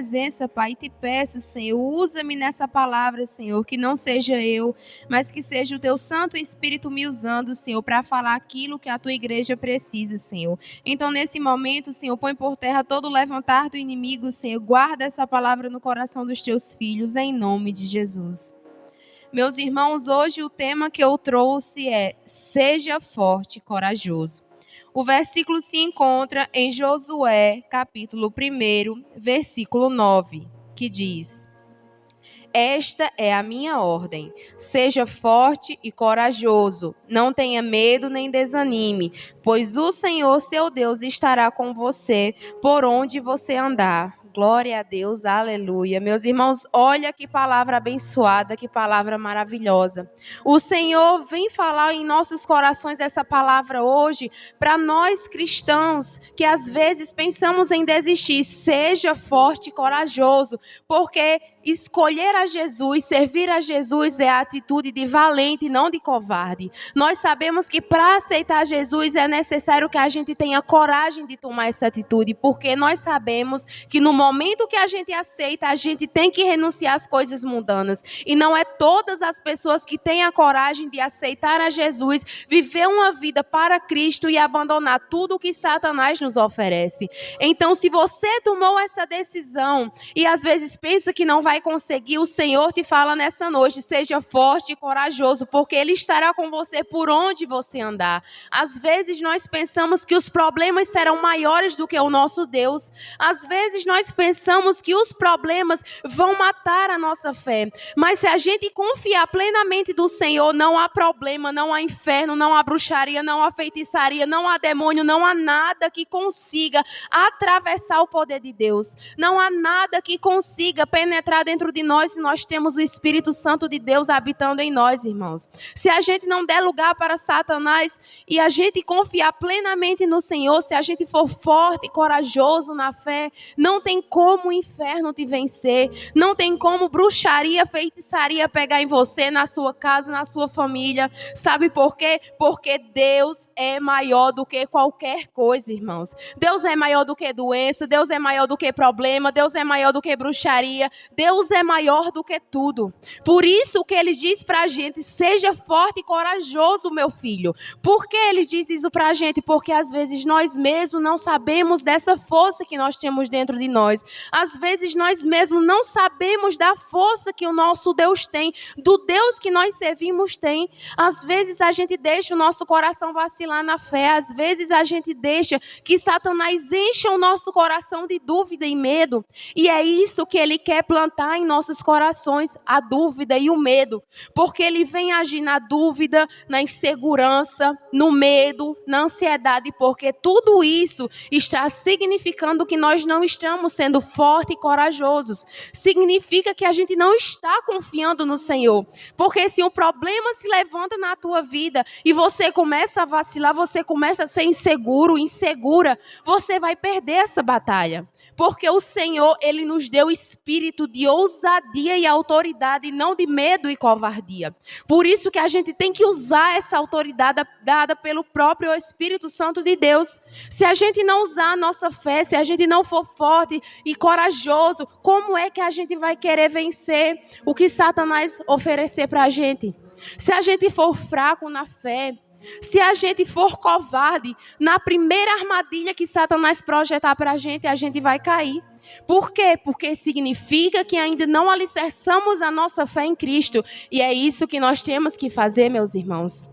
presença, Pai, e te peço, Senhor, usa-me nessa palavra, Senhor, que não seja eu, mas que seja o teu Santo Espírito me usando, Senhor, para falar aquilo que a tua igreja precisa, Senhor. Então, nesse momento, Senhor, põe por terra todo o levantar do inimigo, Senhor, guarda essa palavra no coração dos teus filhos, em nome de Jesus. Meus irmãos, hoje o tema que eu trouxe é: seja forte e corajoso. O versículo se encontra em Josué, capítulo 1, versículo 9, que diz: esta é a minha ordem. Seja forte e corajoso. Não tenha medo nem desanime, pois o Senhor, seu Deus, estará com você por onde você andar. Glória a Deus, aleluia. Meus irmãos, olha que palavra abençoada, que palavra maravilhosa. O Senhor vem falar em nossos corações essa palavra hoje para nós cristãos que às vezes pensamos em desistir. Seja forte e corajoso, porque escolher a Jesus, servir a Jesus é a atitude de valente, não de covarde. Nós sabemos que para aceitar Jesus é necessário que a gente tenha coragem de tomar essa atitude, porque nós sabemos que no momento que a gente aceita, a gente tem que renunciar às coisas mundanas. E não é todas as pessoas que têm a coragem de aceitar a Jesus, viver uma vida para Cristo e abandonar tudo o que Satanás nos oferece. Então, se você tomou essa decisão e às vezes pensa que não vai conseguir, o Senhor te fala nessa noite: seja forte e corajoso, porque Ele estará com você por onde você andar. Às vezes nós pensamos que os problemas serão maiores do que o nosso Deus. Às vezes nós pensamos que os problemas vão matar a nossa fé. Mas se a gente confiar plenamente do Senhor, não há problema, não há inferno, não há bruxaria, não há feitiçaria, não há demônio, não há nada que consiga atravessar o poder de Deus. Não há nada que consiga penetrar dentro de nós se nós temos o Espírito Santo de Deus habitando em nós, irmãos. Se a gente não der lugar para Satanás e a gente confiar plenamente no Senhor, se a gente for forte e corajoso na fé, não tem como o inferno te vencer, não tem como bruxaria, feitiçaria pegar em você, na sua casa, na sua família. Sabe por quê? Porque Deus é maior do que qualquer coisa, irmãos. Deus é maior do que doença, Deus é maior do que problema, Deus é maior do que bruxaria, Deus é maior do que tudo. Por isso que Ele diz pra gente: seja forte e corajoso, meu filho. Por que Ele diz isso pra gente? Porque às vezes nós mesmos não sabemos dessa força que nós temos dentro de nós. Às vezes nós mesmos não sabemos da força que o nosso Deus tem, do Deus que nós servimos tem. Às vezes a gente deixa o nosso coração vacilar na fé. Às vezes a gente deixa que Satanás encha o nosso coração de dúvida e medo. E é isso que ele quer plantar em nossos corações, a dúvida e o medo. Porque ele vem agir na dúvida, na insegurança, no medo, na ansiedade, porque tudo isso está significando que nós não estamos sendo fortes e corajosos. Significa que a gente não está confiando no Senhor. Porque se um problema se levanta na tua vida e você começa a vacilar, você começa a ser inseguro, insegura, você vai perder essa batalha. Porque o Senhor, Ele nos deu espírito de ousadia e autoridade, não de medo e covardia. Por isso que a gente tem que usar essa autoridade dada pelo próprio Espírito Santo de Deus. Se a gente não usar a nossa fé, se a gente não for forte e corajoso, como é que a gente vai querer vencer o que Satanás oferecer para a gente? Se a gente for fraco na fé, se a gente for covarde, na primeira armadilha que Satanás projetar para a gente vai cair. Por quê? Porque significa que ainda não alicerçamos a nossa fé em Cristo. E é isso que nós temos que fazer, meus irmãos.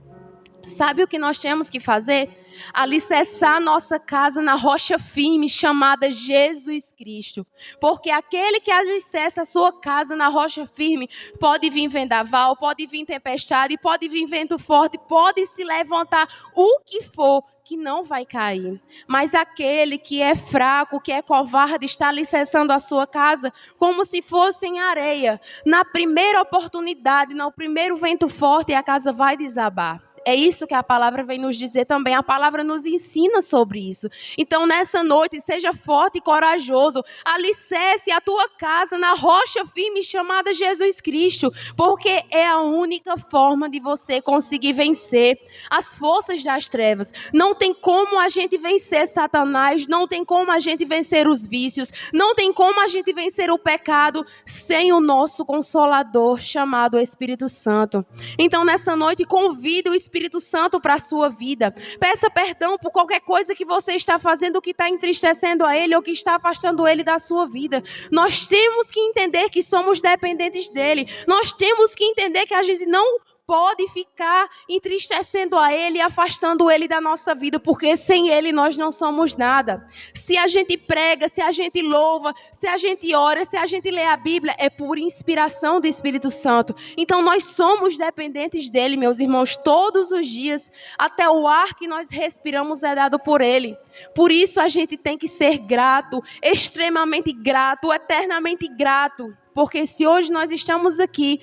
Sabe o que nós temos que fazer? Alicerçar nossa casa na rocha firme chamada Jesus Cristo. Porque aquele que alicerça a sua casa na rocha firme, pode vir vendaval, pode vir tempestade, pode vir vento forte, pode se levantar o que for, que não vai cair. Mas aquele que é fraco, que é covarde, está alicerçando a sua casa como se fosse em areia. Na primeira oportunidade, no primeiro vento forte, a casa vai desabar. É isso que a palavra vem nos dizer também. A palavra nos ensina sobre isso. Então, nessa noite, seja forte e corajoso. Alicerce a tua casa na rocha firme chamada Jesus Cristo, porque é a única forma de você conseguir vencer as forças das trevas. Não tem como a gente vencer Satanás, não tem como a gente vencer os vícios, não tem como a gente vencer o pecado sem o nosso Consolador chamado Espírito Santo. Então, nessa noite, convide o Espírito Santo para a sua vida. Peça perdão por qualquer coisa que você está fazendo que está entristecendo a Ele ou que está afastando Ele da sua vida. Nós temos que entender que somos dependentes dEle. Nós temos que entender que a gente não pode ficar entristecendo a Ele e afastando Ele da nossa vida, porque sem Ele nós não somos nada. Se a gente prega, se a gente louva, se a gente ora, se a gente lê a Bíblia, é por inspiração do Espírito Santo. Então nós somos dependentes dEle, meus irmãos, todos os dias. Até o ar que nós respiramos é dado por Ele. Por isso a gente tem que ser grato, extremamente grato, eternamente grato. Porque se hoje nós estamos aqui,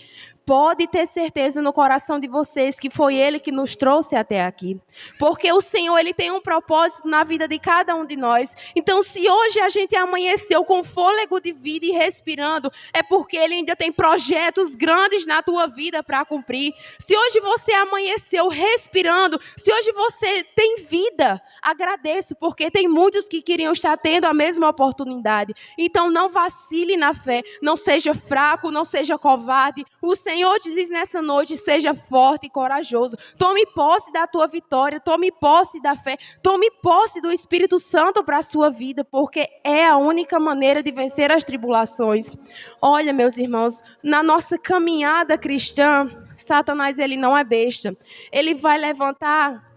pode ter certeza no coração de vocês que foi Ele que nos trouxe até aqui. Porque o Senhor, Ele tem um propósito na vida de cada um de nós. Então, se hoje a gente amanheceu com fôlego de vida e respirando, é porque Ele ainda tem projetos grandes na tua vida para cumprir. Se hoje você amanheceu respirando, se hoje você tem vida, agradeça, porque tem muitos que queriam estar tendo a mesma oportunidade. Então, não vacile na fé, não seja fraco, não seja covarde. O Senhor te diz nessa noite, seja forte e corajoso. Tome posse da tua vitória, tome posse da fé, tome posse do Espírito Santo para a sua vida, porque é a única maneira de vencer as tribulações. Olha, meus irmãos, na nossa caminhada cristã, Satanás, ele não é besta. Ele vai levantar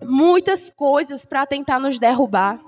muitas coisas para tentar nos derrubar.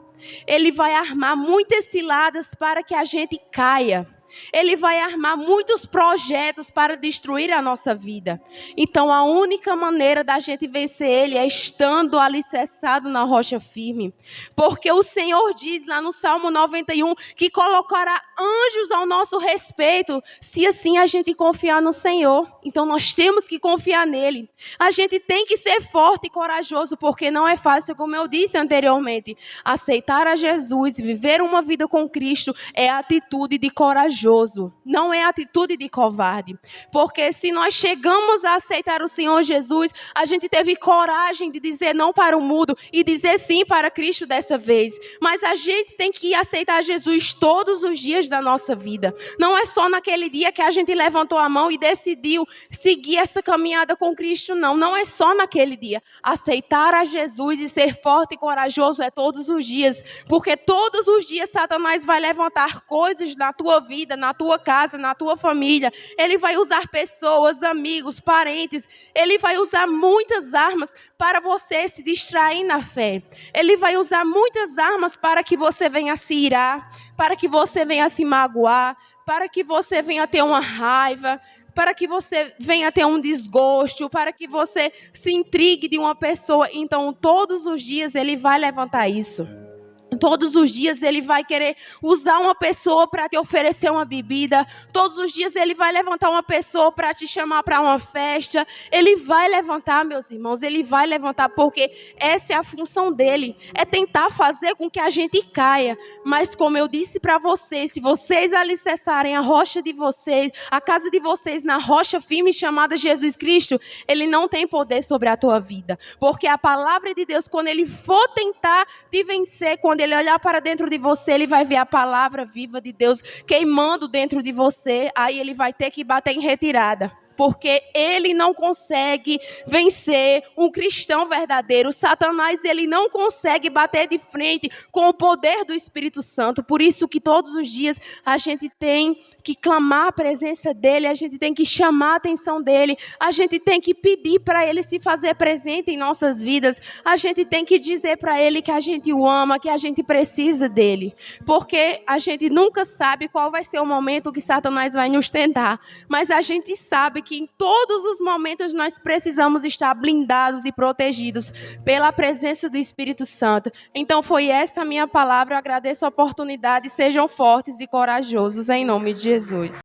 Ele vai armar muitas ciladas para que a gente caia. Ele vai armar muitos projetos para destruir a nossa vida. Então, a única maneira da gente vencer ele é estando alicerçado na rocha firme. Porque o Senhor diz lá no Salmo 91 que colocará anjos ao nosso respeito, se assim a gente confiar no Senhor. Então, nós temos que confiar nele. A gente tem que ser forte e corajoso, porque não é fácil, como eu disse anteriormente. Aceitar a Jesus e viver uma vida com Cristo é atitude de corajoso. Não é atitude de covarde. Porque se nós chegamos a aceitar o Senhor Jesus, a gente teve coragem de dizer não para o mundo e dizer sim para Cristo dessa vez. Mas a gente tem que aceitar Jesus todos os dias da nossa vida. Não é só naquele dia que a gente levantou a mão e decidiu seguir essa caminhada com Cristo, não. Não é só naquele dia. Aceitar a Jesus e ser forte e corajoso é todos os dias. Porque todos os dias Satanás vai levantar coisas na tua vida, na tua casa, na tua família. Ele vai usar pessoas, amigos, parentes. Ele vai usar muitas armas para você se distrair na fé. Ele vai usar muitas armas para que você venha se irar, para que você venha se magoar, para que você venha ter uma raiva, para que você venha ter um desgosto, para que você se intrigue de uma pessoa. Então, todos os dias ele vai levantar isso. Todos os dias ele vai querer usar uma pessoa para te oferecer uma bebida. Todos os dias ele vai levantar uma pessoa para te chamar para uma festa. Ele vai levantar, meus irmãos, ele vai levantar, porque essa é a função dele. É tentar fazer com que a gente caia. Mas como eu disse para vocês, se vocês alicerçarem a rocha de vocês, a casa de vocês na rocha firme chamada Jesus Cristo, ele não tem poder sobre a tua vida. Porque a palavra de Deus, quando ele for tentar te vencer, quando ele olhar para dentro de você, ele vai ver a palavra viva de Deus queimando dentro de você. Aí ele vai ter que bater em retirada. Porque ele não consegue vencer um cristão verdadeiro. Satanás, ele não consegue bater de frente com o poder do Espírito Santo. Por isso que todos os dias a gente tem que clamar a presença dele, a gente tem que chamar a atenção dele, a gente tem que pedir para ele se fazer presente em nossas vidas, a gente tem que dizer para ele que a gente o ama, que a gente precisa dele. Porque a gente nunca sabe qual vai ser o momento que Satanás vai nos tentar, mas a gente sabe que em todos os momentos nós precisamos estar blindados e protegidos pela presença do Espírito Santo. Então foi essa a minha palavra, eu agradeço a oportunidade, sejam fortes e corajosos em nome de Jesus.